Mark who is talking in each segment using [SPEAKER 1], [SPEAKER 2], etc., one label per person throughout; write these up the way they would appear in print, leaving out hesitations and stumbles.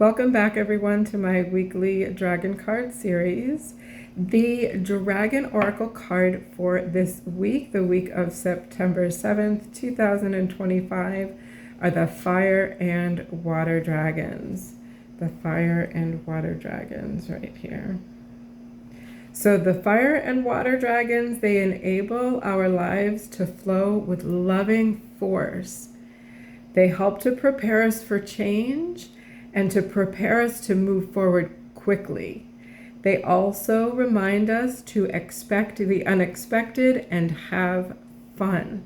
[SPEAKER 1] Welcome back, everyone, to my weekly Dragon card series. The Dragon Oracle card for this week, the week of September 7th, 2025, are the Fire and Water Dragons. The Fire and Water Dragons right here. So the Fire and Water Dragons, they enable our lives to flow with loving force. They help to prepare us for change and to prepare us to move forward quickly. They also remind us to expect the unexpected and have fun.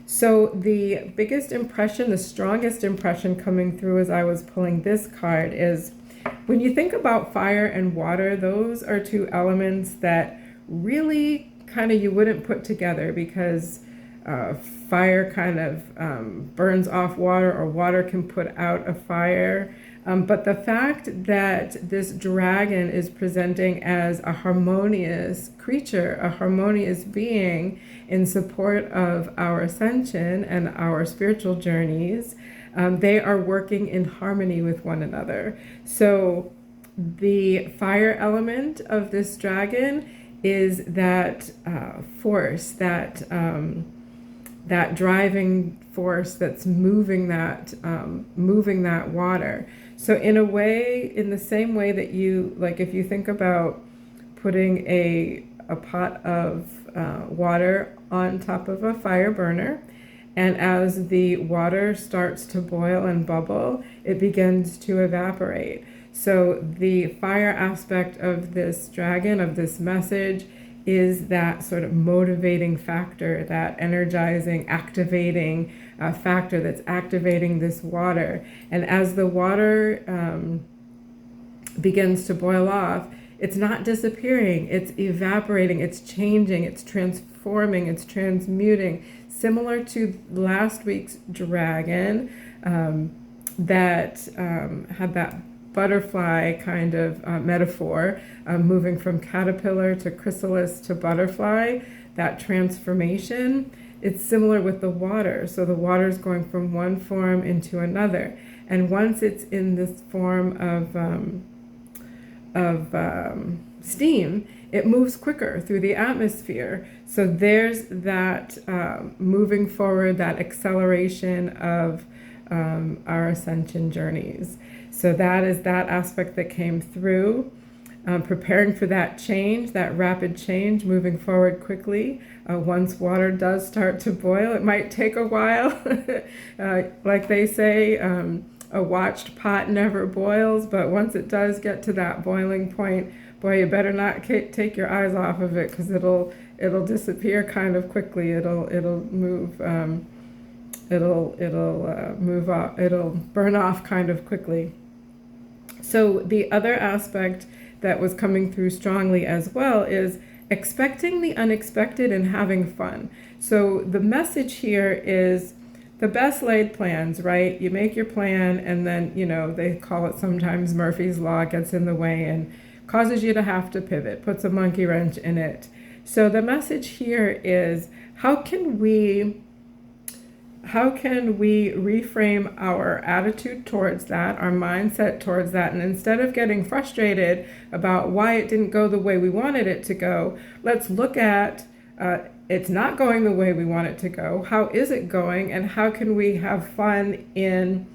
[SPEAKER 1] So the biggest impression, the strongest impression coming through as I was pulling this card is when you think about fire and water, those are two elements that really kind of you wouldn't put together because fire kind of burns off water, or water can put out a fire. But the fact that this dragon is presenting as a harmonious creature, a harmonious being in support of our ascension and our spiritual journeys, they are working in harmony with one another. So the fire element of this dragon is that force, that driving force that's moving that water. So in a way, in the same way that you, like if you think about putting a pot of water on top of a fire burner, and as the water starts to boil and bubble, it begins to evaporate. So the fire aspect of this dragon, of this message, is that sort of motivating factor, that energizing, activating factor that's activating this water. And as the water begins to boil off, it's not disappearing, it's evaporating, it's changing, it's transforming, it's transmuting, similar to last week's dragon that had that butterfly kind of metaphor, moving from caterpillar to chrysalis to butterfly, that transformation. It's similar with the water. So the water is going from one form into another. And once it's in this form of steam, it moves quicker through the atmosphere. So there's that moving forward, that acceleration of our ascension journeys. So that is that aspect that came through, preparing for that change, that rapid change, moving forward quickly. Once water does start to boil, it might take a while. Like they say, a watched pot never boils, but once it does get to that boiling point, boy, you better not take your eyes off of it, because it'll disappear kind of quickly. It'll move. It'll move off. It'll burn off kind of quickly. So the other aspect that was coming through strongly as well is expecting the unexpected and having fun. So the message here is the best laid plans, right? You make your plan, and then, they call it sometimes Murphy's Law gets in the way and causes you to have to pivot, puts a monkey wrench in it. So the message here is, how can we reframe our attitude towards that, our mindset towards that, and instead of getting frustrated about why it didn't go the way we wanted it to go, let's look at it's not going the way we want it to go. How is it going, and how can we have fun in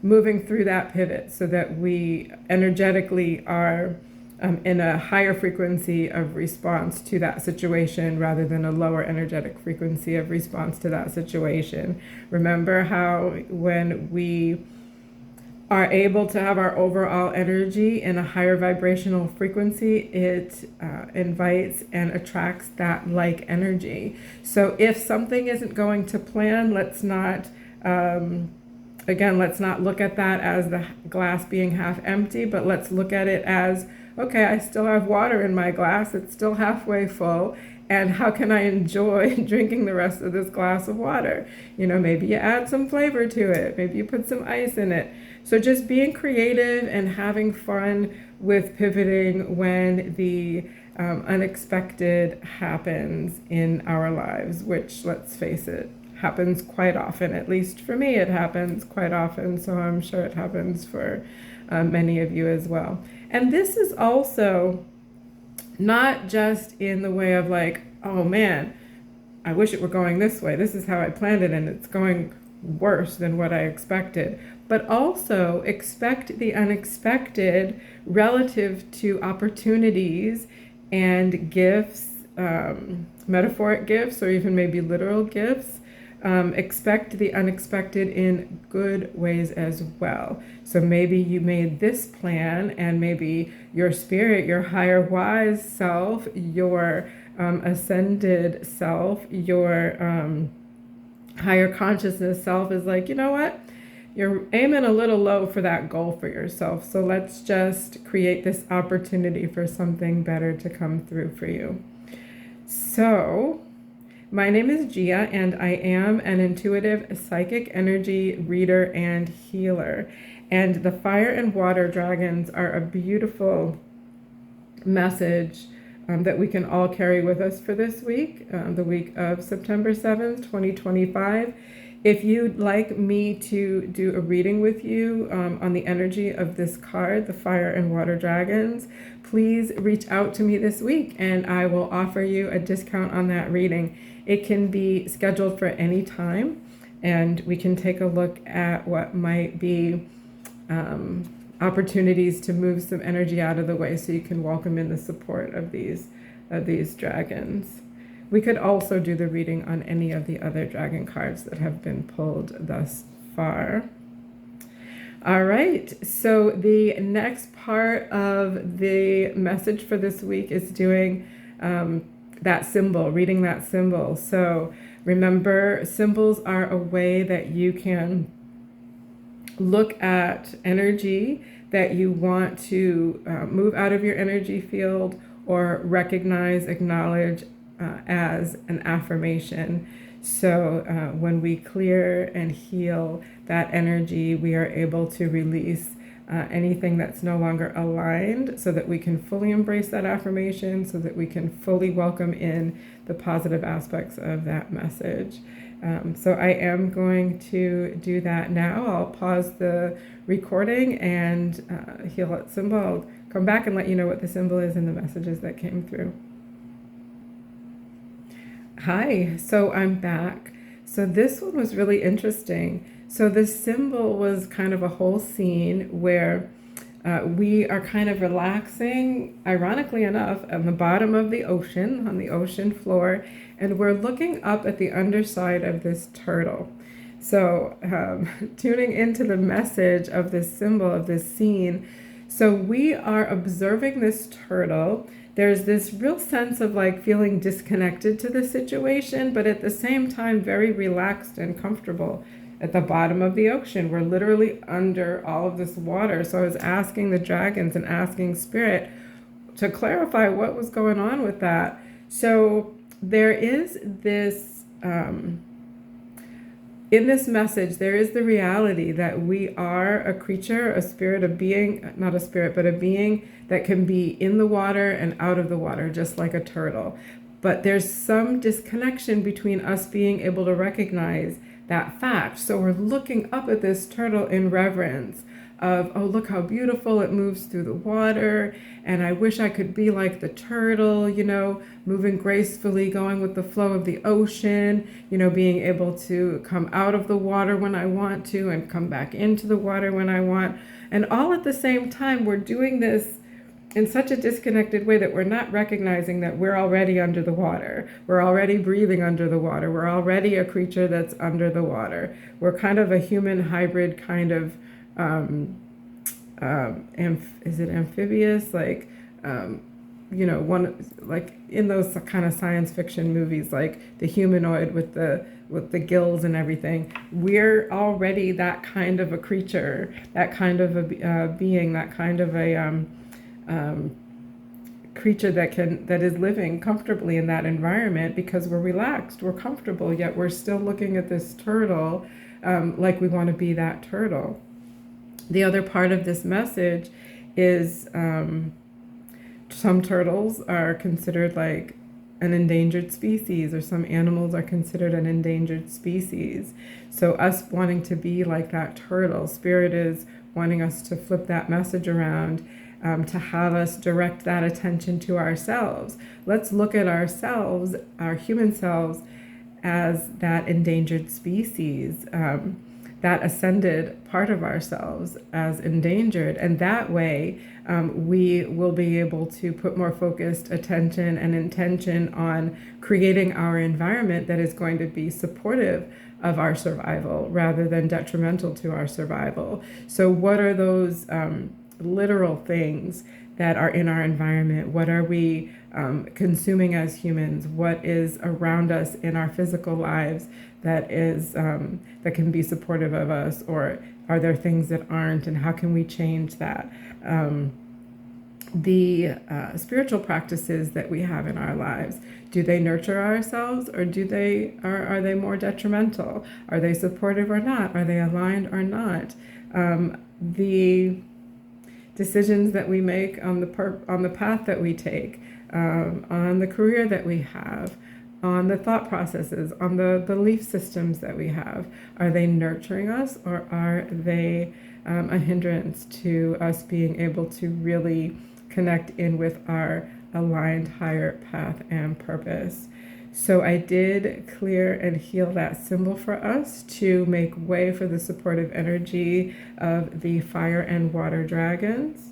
[SPEAKER 1] moving through that pivot so that we energetically are in a higher frequency of response to that situation rather than a lower energetic frequency of response to that situation. Remember how when we are able to have our overall energy in a higher vibrational frequency, it invites and attracts that like energy. So if something isn't going to plan, let's not look at that as the glass being half empty, but let's look at it as, okay, I still have water in my glass, it's still halfway full, and how can I enjoy drinking the rest of this glass of water? Maybe you add some flavor to it, maybe you put some ice in it. So just being creative and having fun with pivoting when the unexpected happens in our lives, which, let's face it, happens quite often. At least for me, it happens quite often. So I'm sure it happens for many of you as well. And this is also not just in the way of like, oh man, I wish it were going this way. This is how I planned it, and it's going worse than what I expected. But also expect the unexpected relative to opportunities and gifts, metaphoric gifts, or even maybe literal gifts. Expect the unexpected in good ways as well. So maybe you made this plan, and maybe your spirit, your higher wise self, your ascended self, your higher consciousness self is like, you know what? You're aiming a little low for that goal for yourself. So let's just create this opportunity for something better to come through for you. So, my name is Gia, and I am an intuitive psychic energy reader and healer. And the fire and water dragons are a beautiful message that we can all carry with us for this week, the week of September 7th, 2025. If you'd like me to do a reading with you on the energy of this card, the fire and water dragons, please reach out to me this week and I will offer you a discount on that reading. It can be scheduled for any time, and we can take a look at what might be opportunities to move some energy out of the way so you can welcome in the support of these dragons. We could also do the reading on any of the other dragon cards that have been pulled thus far. All right, so the next part of the message for this week is doing that symbol, reading that symbol. So remember, symbols are a way that you can look at energy that you want to move out of your energy field or recognize, acknowledge as an affirmation. So when we clear and heal that energy, we are able to release anything that's no longer aligned so that we can fully embrace that affirmation, so that we can fully welcome in the positive aspects of that message. So I am going to do that now. I'll pause the recording and heal that symbol. I'll come back and let you know what the symbol is and the messages that came through. Hi, so I'm back. So this one was really interesting. So the symbol was kind of a whole scene where we are kind of relaxing, ironically enough, on the bottom of the ocean, on the ocean floor, and we're looking up at the underside of this turtle. So tuning into the message of this symbol, of this scene. So we are observing this turtle. There's this real sense of like feeling disconnected to the situation, but at the same time, very relaxed and comfortable at the bottom of the ocean. We're literally under all of this water. So I was asking the dragons and asking Spirit to clarify what was going on with that. So there is this, in this message, there is the reality that we are a creature, a spirit, a being, not a spirit, but a being that can be in the water and out of the water, just like a turtle. But there's some disconnection between us being able to recognize that fact. So we're looking up at this turtle in reverence of, oh, look how beautiful it moves through the water. And I wish I could be like the turtle, you know, moving gracefully, going with the flow of the ocean, you know, being able to come out of the water when I want to and come back into the water when I want. And all at the same time, we're doing this in such a disconnected way that we're not recognizing that we're already under the water. We're already breathing under the water. We're already a creature that's under the water. We're kind of a human hybrid kind of, is it amphibious? Like, you know, one, like in those kind of science fiction movies, like the humanoid with the gills and everything. We're already that kind of a creature, that kind of a being, that kind of a creature that is living comfortably in that environment because we're relaxed, we're comfortable, yet we're still looking at this turtle like we want to be that turtle. The other part of this message is some turtles are considered like an endangered species, or some animals are considered an endangered species. So us wanting to be like that turtle, Spirit is wanting us to flip that message around, to have us direct that attention to ourselves. Let's look at ourselves, our human selves, as that endangered species, that ascended part of ourselves as endangered. And that way, we will be able to put more focused attention and intention on creating our environment that is going to be supportive of our survival rather than detrimental to our survival. So what are those literal things that are in our environment? What are we consuming as humans? What is around us in our physical lives that is that can be supportive of us, or are there things that aren't, and how can we change that? The spiritual practices that we have in our lives, do they nurture ourselves, or are they more detrimental? Are they supportive or not? Are they aligned or not? The decisions that we make on the path that we take, on the career that we have, on the thought processes, on the belief systems that we have, are they nurturing us, or are they a hindrance to us being able to really connect in with our aligned higher path and purpose? So I did clear and heal that symbol for us to make way for the supportive energy of the fire and water dragons.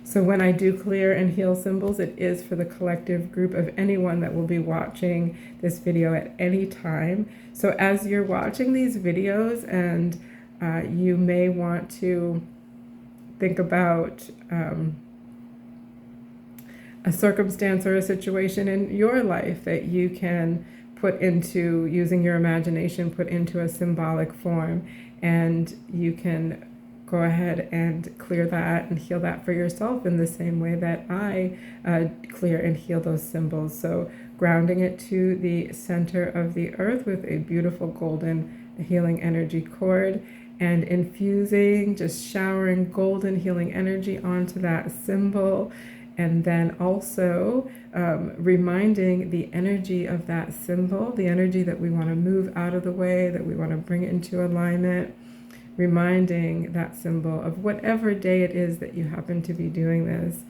[SPEAKER 1] So when I do clear and heal symbols, it is for the collective group of anyone that will be watching this video at any time. So as you're watching these videos, and you may want to think about a circumstance or a situation in your life that you can put into, using your imagination, put into a symbolic form, and you can go ahead and clear that and heal that for yourself in the same way that I clear and heal those symbols. So grounding it to the center of the earth with a beautiful golden healing energy cord, and infusing, just showering golden healing energy onto that symbol. And then also reminding the energy of that symbol, the energy that we want to move out of the way, that we want to bring into alignment, reminding that symbol of whatever day it is that you happen to be doing this.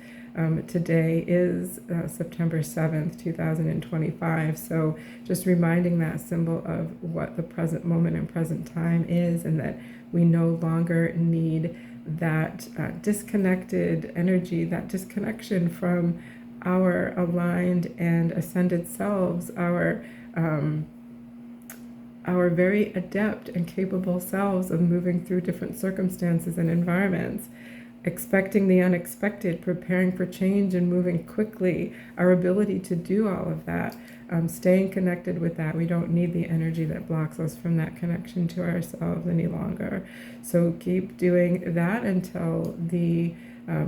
[SPEAKER 1] Today is September 7th, 2025. So just reminding that symbol of what the present moment and present time is, and that we no longer need that disconnected energy, that disconnection from our aligned and ascended selves, our very adept and capable selves of moving through different circumstances and environments, expecting the unexpected, preparing for change and moving quickly, our ability to do all of that, staying connected with that. We don't need the energy that blocks us from that connection to ourselves any longer. So keep doing that until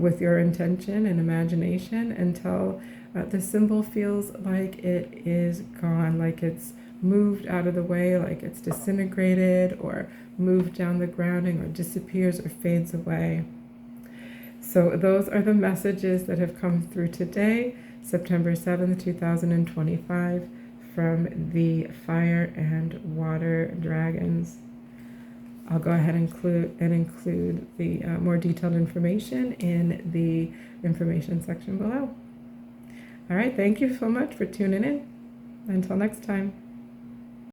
[SPEAKER 1] with your intention and imagination, until the symbol feels like it is gone, like it's moved out of the way, like it's disintegrated or moved down the grounding, or disappears or fades away. So those are the messages that have come through today, September 7th, 2025, from the fire and water dragons. I'll go ahead and include the more detailed information in the information section below. All right, thank you so much for tuning in. Until next time.